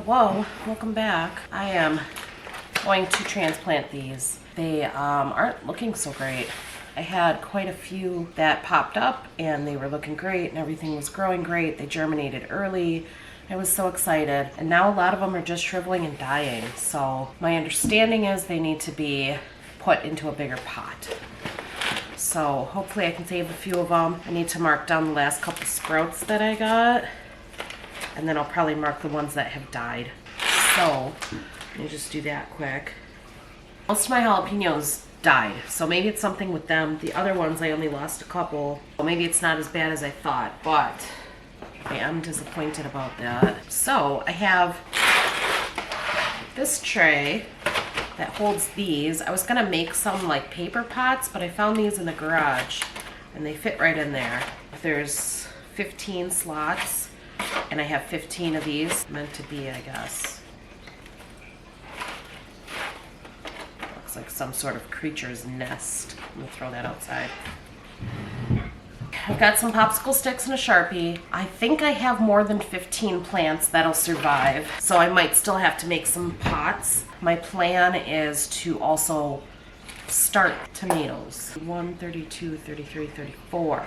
Whoa, welcome back. I am going to transplant these. They aren't looking so great. I had quite a few that popped up and they were looking great and everything was growing great. They germinated early. I was so excited. And now a lot of them are just shriveling and dying. So my understanding is they need to be put into a bigger pot. So hopefully I can save a few of them. I need to mark down the last couple sprouts that I got. And then I'll probably mark the ones that have died. So let me just do that quick. Most of my jalapenos died, so maybe it's something with them. The other ones I only lost a couple. Well, maybe it's not as bad as I thought, but I am disappointed about that. So I have this tray that holds these. I was gonna make some like paper pots, but I found these in the garage and they fit right in there. There's 15 slots and I have 15 of these meant to be, I guess. Like some sort of creature's nest. I'm gonna throw that outside. I've got some popsicle sticks and a Sharpie. I think I have more than 15 plants that'll survive, so I might still have to make some pots. My plan is to also start tomatoes. 1, 32, 33, 34.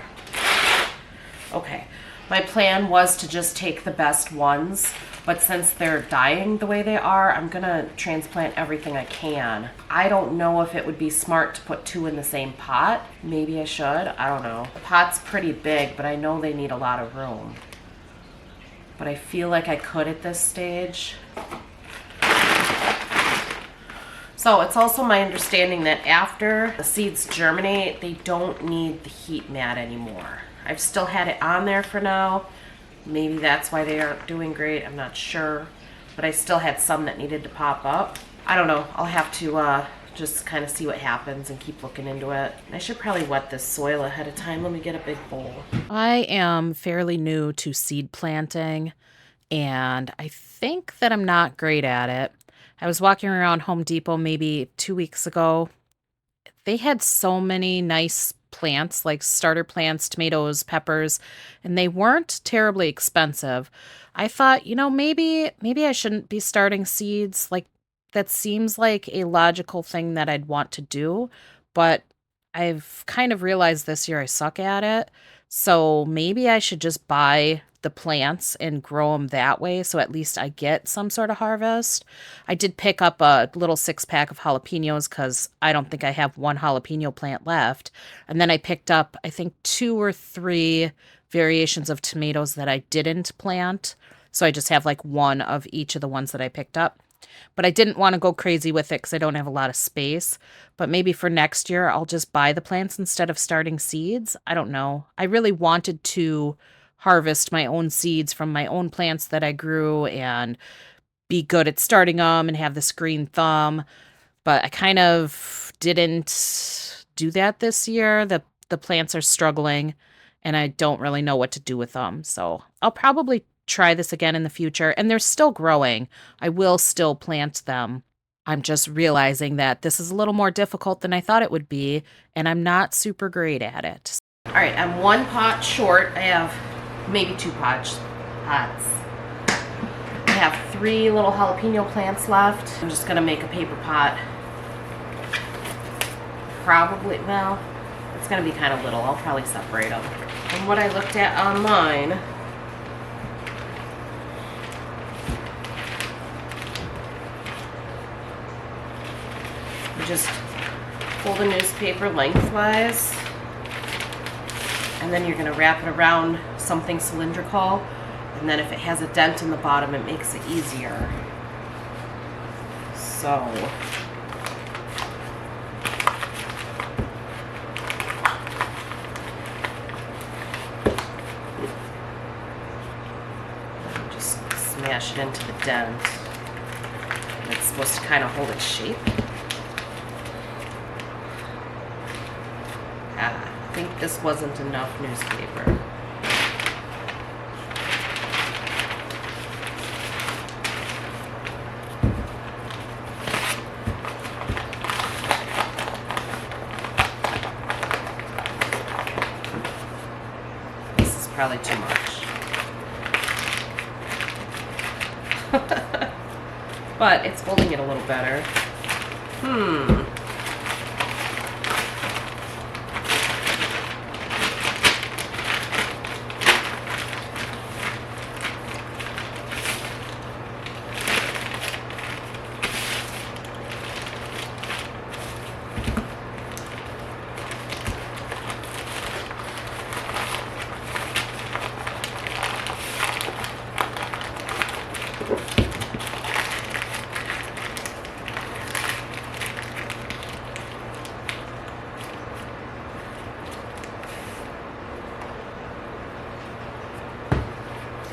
Okay. My plan was to just take the best ones, but since they're dying the way they are, I'm gonna transplant everything I can. I don't know if it would be smart to put 2 in the same pot. Maybe I should, I don't know. The pot's pretty big, but I know they need a lot of room. But I feel like I could at this stage. So it's also my understanding that after the seeds germinate, they don't need the heat mat anymore. I've still had it on there for now. Maybe that's why they aren't doing great. I'm not sure. But I still had some that needed to pop up. I don't know. I'll have to just kind of see what happens and keep looking into it. I should probably wet this soil ahead of time. Let me get a big bowl. I am fairly new to seed planting, and I think that I'm not great at it. I was walking around Home Depot maybe 2 weeks ago. They had so many nice plants, like starter plants, tomatoes, peppers, and they weren't terribly expensive. I thought, maybe I shouldn't be starting seeds. Like, that seems like a logical thing that I'd want to do, but I've kind of realized this year I suck at it. So maybe I should just buy the plants and grow them that way, so at least I get some sort of harvest. I did pick up a little 6-pack of jalapenos because I don't think I have one jalapeno plant left. And then I picked up, I think, 2 or 3 variations of tomatoes that I didn't plant. So I just have like one of each of the ones that I picked up. But I didn't want to go crazy with it because I don't have a lot of space. But maybe for next year, I'll just buy the plants instead of starting seeds. I don't know. I really wanted to harvest my own seeds from my own plants that I grew and be good at starting them and have this green thumb. But I kind of didn't do that this year. The plants are struggling and I don't really know what to do with them. So I'll probably try this again in the future, and they're still growing. I will still plant them. I'm just realizing that this is a little more difficult than I thought it would be, and I'm not super great at it. All right, I'm 1 pot short. I have maybe 2 pots. I have 3 little jalapeno plants left. I'm just gonna make a paper pot. Probably, well, it's gonna be kind of little. I'll probably separate them. And what I looked at online, you just fold a newspaper lengthwise, and then you're going to wrap it around something cylindrical, and then if it has a dent in the bottom, it makes it easier. So just smash it into the dent. And it's supposed to kind of hold its shape. I think this wasn't enough newspaper. This is probably too much. but it's holding it a little better.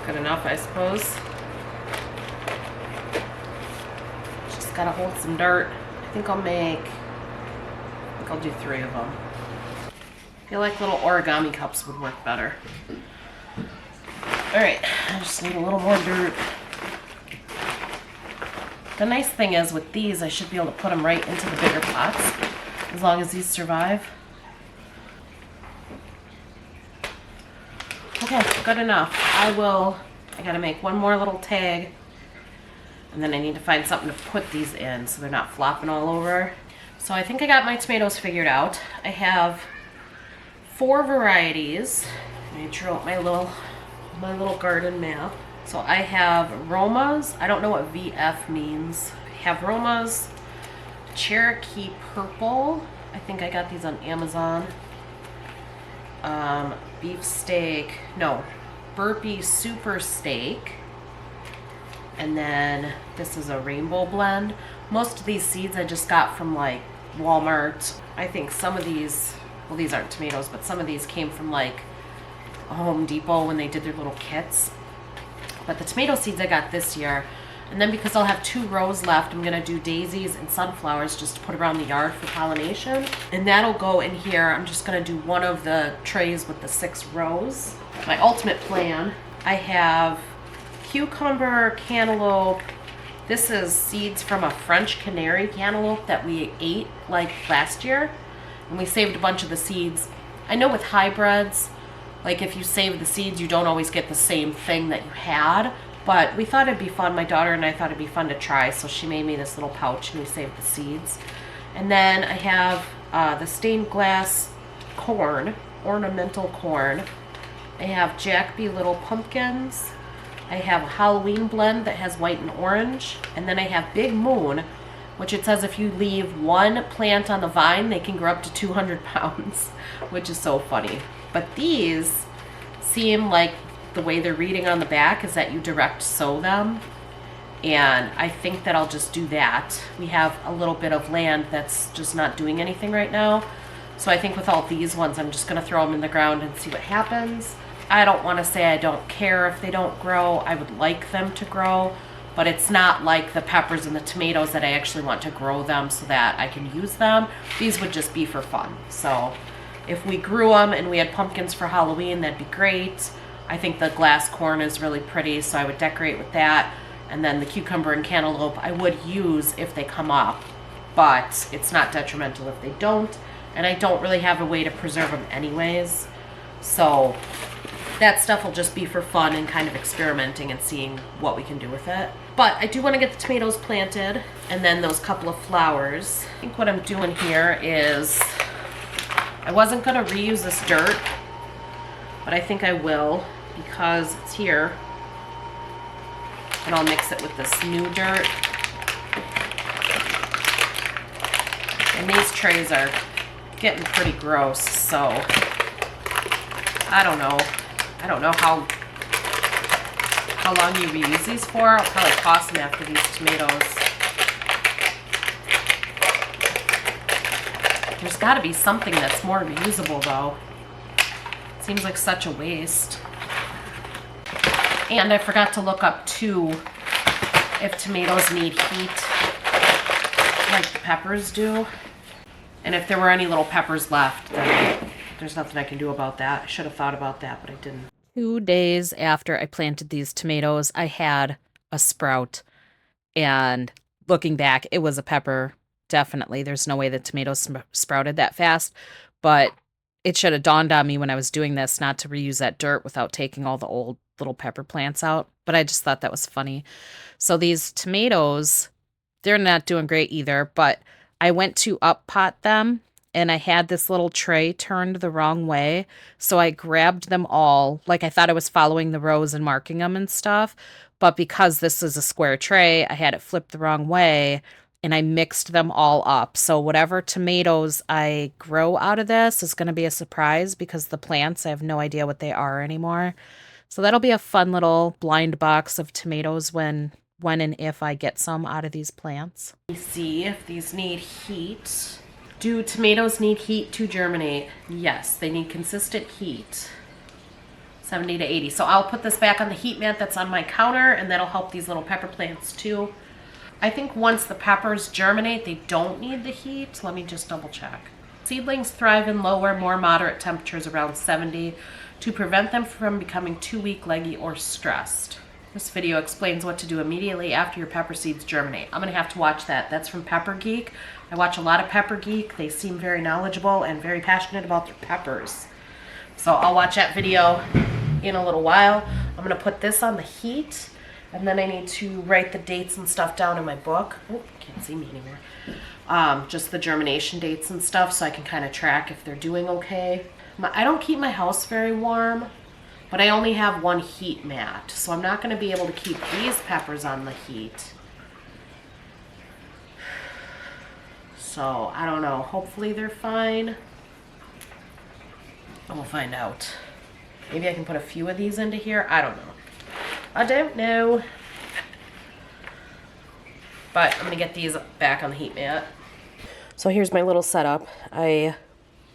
Good enough, I suppose. Just gotta hold some dirt. I think I'll do 3 of them. I feel like little origami cups would work better. All right, I just need a little more dirt. The nice thing is with these, I should be able to put them right into the bigger pots, as long as these survive. Okay, good enough. I gotta make one more little tag, and then I need to find something to put these in so they're not flopping all over. So I think I got my tomatoes figured out. I have 4 varieties. I drew out my little garden map. So I have Romas. I don't know what VF means. I have Romas, Cherokee Purple. I think I got these on Amazon. Beefsteak, no, Burpee Super Steak. And then this is a rainbow blend. Most of these seeds I just got from like Walmart. I think some of these, well, these aren't tomatoes, but some of these came from like a Home Depot when they did their little kits. But the tomato seeds I got this year. And then because I'll have 2 rows left, I'm gonna do daisies and sunflowers just to put around the yard for pollination. And that'll go in here. I'm just gonna do one of the trays with the 6 rows. My ultimate plan, I have cucumber, cantaloupe. This is seeds from a French canary cantaloupe that we ate like last year. And we saved a bunch of the seeds. I know with hybrids, like if you save the seeds, you don't always get the same thing that you had. But we thought it'd be fun. My daughter and I thought it'd be fun to try. So she made me this little pouch and we saved the seeds. And then I have the stained glass corn, ornamental corn. I have Jack B. Little pumpkins. I have a Halloween blend that has white and orange. And then I have Big Moon, which it says if you leave 1 plant on the vine, they can grow up to 200 pounds, which is so funny. But these seem like the way they're reading on the back is that you direct sow them. And I think that I'll just do that. We have a little bit of land that's just not doing anything right now. So I think with all these ones, I'm just gonna throw them in the ground and see what happens. I don't wanna say I don't care if they don't grow. I would like them to grow, but it's not like the peppers and the tomatoes that I actually want to grow them so that I can use them. These would just be for fun. So if we grew them and we had pumpkins for Halloween, that'd be great. I think the glass corn is really pretty, so I would decorate with that. And then the cucumber and cantaloupe I would use if they come up, but it's not detrimental if they don't. And I don't really have a way to preserve them anyways. So that stuff will just be for fun and kind of experimenting and seeing what we can do with it. But I do want to get the tomatoes planted and then those couple of flowers. I think what I'm doing here is, I wasn't gonna reuse this dirt, but I think I will because it's here. And I'll mix it with this new dirt. And these trays are getting pretty gross, so I don't know. I don't know how long you reuse these for. I'll probably toss them after these tomatoes. There's got to be something that's more reusable though. It seems like such a waste. And I forgot to look up too if tomatoes need heat like the peppers do. And if there were any little peppers left, then there's nothing I can do about that. I should have thought about that, but I didn't. 2 days after I planted these tomatoes, I had a sprout. And looking back, it was a pepper, definitely. There's no way that tomatoes sprouted that fast. But it should have dawned on me when I was doing this not to reuse that dirt without taking all the old little pepper plants out. But I just thought that was funny. So these tomatoes they're not doing great either, but I went to up pot them and I had this little tray turned the wrong way. So I grabbed them all, like I thought I was following the rows and marking them and stuff. But because this is a square tray, I had it flipped the wrong way and I mixed them all up. So whatever tomatoes I grow out of this is going to be a surprise because the plants, I have no idea what they are anymore. So that'll be a fun little blind box of tomatoes when and if I get some out of these plants. See if these need heat. Do tomatoes need heat to germinate? Yes, they need consistent heat. 70 to 80. So I'll put this back on the heat mat that's on my counter, and that'll help these little pepper plants too. I think once the peppers germinate, they don't need the heat. Let me just double check. Seedlings thrive in lower, more moderate temperatures around 70 to prevent them from becoming too weak, leggy, or stressed. This video explains what to do immediately after your pepper seeds germinate. I'm going to have to watch that. That's from Pepper Geek. I watch a lot of Pepper Geek. They seem very knowledgeable and very passionate about their peppers. So I'll watch that video in a little while. I'm going to put this on the heat, and then I need to write the dates and stuff down in my book. Oh, can't see me anymore. Just the germination dates and stuff so I can kind of track if they're doing okay. I don't keep my house very warm, but I only have one heat mat, so I'm not going to be able to keep these peppers on the heat. So, I don't know. Hopefully they're fine. We'll find out. Maybe I can put a few of these into here. I don't know. I don't know. But I'm going to get these back on the heat mat. So here's my little setup. I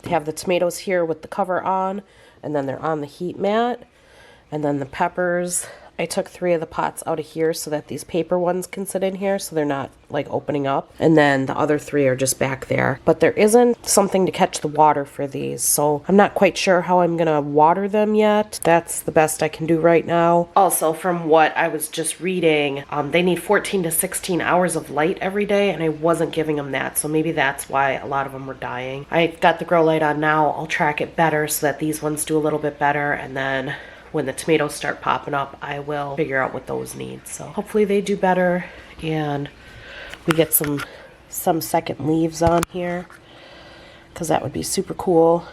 have the tomatoes here with the cover on, and then they're on the heat mat. And then the peppers, I took 3 of the pots out of here so that these paper ones can sit in here so they're not like opening up. And then the other 3 are just back there. But there isn't something to catch the water for these, so I'm not quite sure how I'm gonna water them yet. That's the best I can do right now. Also, from what I was just reading, they need 14 to 16 hours of light every day, and I wasn't giving them that, so maybe that's why a lot of them were dying. I've got the grow light on now. I'll track it better so that these ones do a little bit better, and then when the tomatoes start popping up, I will figure out what those need. So hopefully they do better and we get some second leaves on here, because that would be super cool.